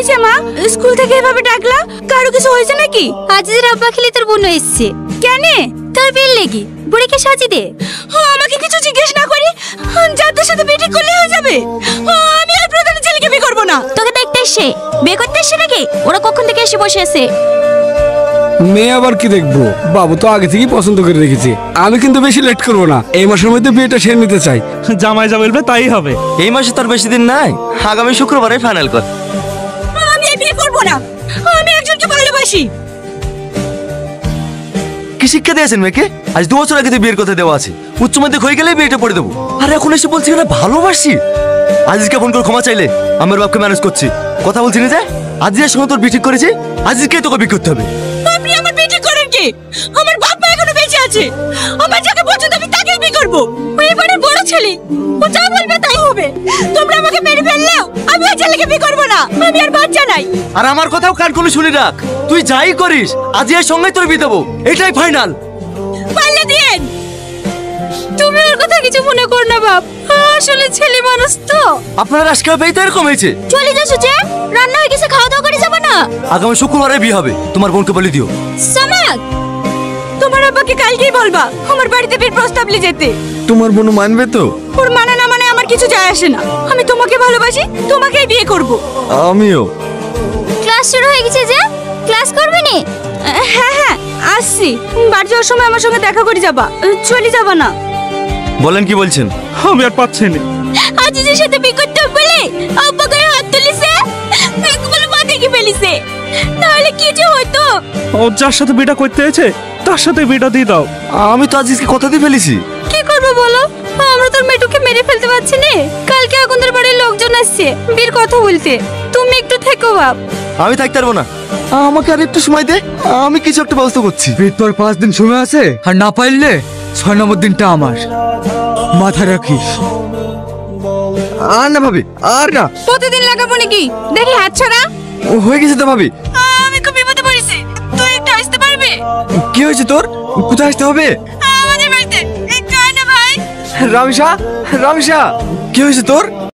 হয়েছে মা? স্কুল থেকে এভাবে ডাকলা, কারো কিছু হয়েছে নাকি? আজিজের আব্বা খেলে তোর বোন এসছে। কেন? তোর বিল লেগি বুড়িকে সাজি দে। আমাকে কিছু জিজ্ঞেস না করি যাদের সাথে বিয়ে ঠিক করলে হয়ে যাবে? আমি আর প্রধানের ছেলেকে বিয়ে করবো না। তোকে দেখতে এসে বিয়ে করতে এসে নাকি? ওরা কখন থেকে এসে বসে আছে? মেয়ে আবার কি দেখবো, বাবু তো আগে থেকেই পছন্দ করে রেখেছি। আমি কিন্তু বেশি লেট করবো না, এই মাসের মধ্যে বিয়েটা সেরে নিতে চাই। জামাই যা বলবে তাই হবে। এই মাসে তার বেশি দিন নাই, আগামী শুক্রবারে ফাইনাল কর। আমি বিয়ে করবো না, আমি একজনকে ভালোবাসি। কি শিক্ষা দিয়েছেন মেয়েকে? আজ 2 বছর আগে তো বিয়ের কথা দেওয়া আছে, উচ্চ মাধ্যমিক হয়ে গেলে বিয়েটা পড়ে দেবো, আর এখন এসে বলছি না ভালোবাসি। আজিজকে ফোন করে ক্ষমা চাইলে আমার বাপকে ম্যানেজ করছি, কথা বলছি না যে আজিজের সঙ্গে তোর বিয়ে ঠিক করেছি, আজিজকে তোকে বিয়ে করতে হবে। আপনি আমার বিয়ে ঠিক করেন কি? আমার বাপ মা এখনো বেঁচে আছে, আমার যাকে পছন্দ আমি তাকেই বিয়ে করবো। ওই বাড়ির বড় ছেলে, ও যা বলবে তাই হবে। তোমরা আমাকে মেরে ফেললেও আমি ওই ছেলেকে বিয়ে করবো না, আমি আর বাচ্চা নাই। আর আমার কথাও কান খুলে শুনে রাখ, তুই যাই করিস আজিজের সঙ্গে তোর বিয়ে দেবো, এটাই ফাইনাল। পাল্লে দিয়েন। তুমি ওর কথা কিছু মনে কর না বাপ, আসলে ছেলে মানুষ তো। আপনার আজকে বিয়েতে এরকম হয়েছে? চলে যা সুজে, রান্না হয়ে গেছে, খাওয়া দাওয়া করে যাবো না? আগামী শুক্রবারে বিয়ে হবে, তোমার বোনকে বলে দিও। সামাদ, তোমার আব্বাকে কালকেই বলবা আমার বাড়িতে বিয়ের প্রস্তাব নিয়ে যেতে। তোমার বোন মানবে তো? ওর মানে না মানে আমার কিছু যায় আসে না, আমি তোমাকে ভালোবাসি, তোমাকেই বিয়ে করব। আমিও। ক্লাস শুরু হয়ে গেছে যে, ক্লাস করবি নি? হ্যাঁ হ্যাঁ আসছি, বাড়ি যাওয়ার সময় আমার সঙ্গে দেখা করে যাবা, চলে যাবা না। বলেন কি বলছেন? আমি আর পাচ্ছি না। আজিজের সাথে বিয়ে করতে হবে বলে আব্বা গায়ে হাত তুলিছে, বলে মা দেখে ফেলিছে, তাহলে কি যে হতো। ও যার সাথে বিয়েটা করতে হয়েছে তার সাথে বিয়েটা দিয়ে দাও। আমি তো আজিজকে কথা দিয়ে ফেলেছি। কি করবো বলো, আমরা তোর মেয়েটুকে মেরে ফেলতে পারছি না। কালকে আগুনদের বাড়ির লোকজন আসছে বিয়ের কথা বলতে, তুমি একটু থেকো বাপ। আমি থাকতে পারবো না, আমাকে আর একটু সময় দে, আমি কিছু একটা ব্যবস্থা করছি। বিয়ের পর 5 দিন সময় আছে, আর না পাইলে 6 নম্বর দিনটা আমার। মাথায় রাখিস। আর না ভাবি, আর না। প্রতিদিন লাগাবো নাকি? দেখি হাত ছাড়া। হয়ে গেছে তো ভাবি। আমি খুব বিপদে পড়েছি, তুই একটু আসতে পারবে? কি হয়েছে তোর? কোথায় আসতে হবে? আমাদের বাড়িতে একটু আয় না ভাই। রামিসা, রামিসা, কি হয়েছে তোর?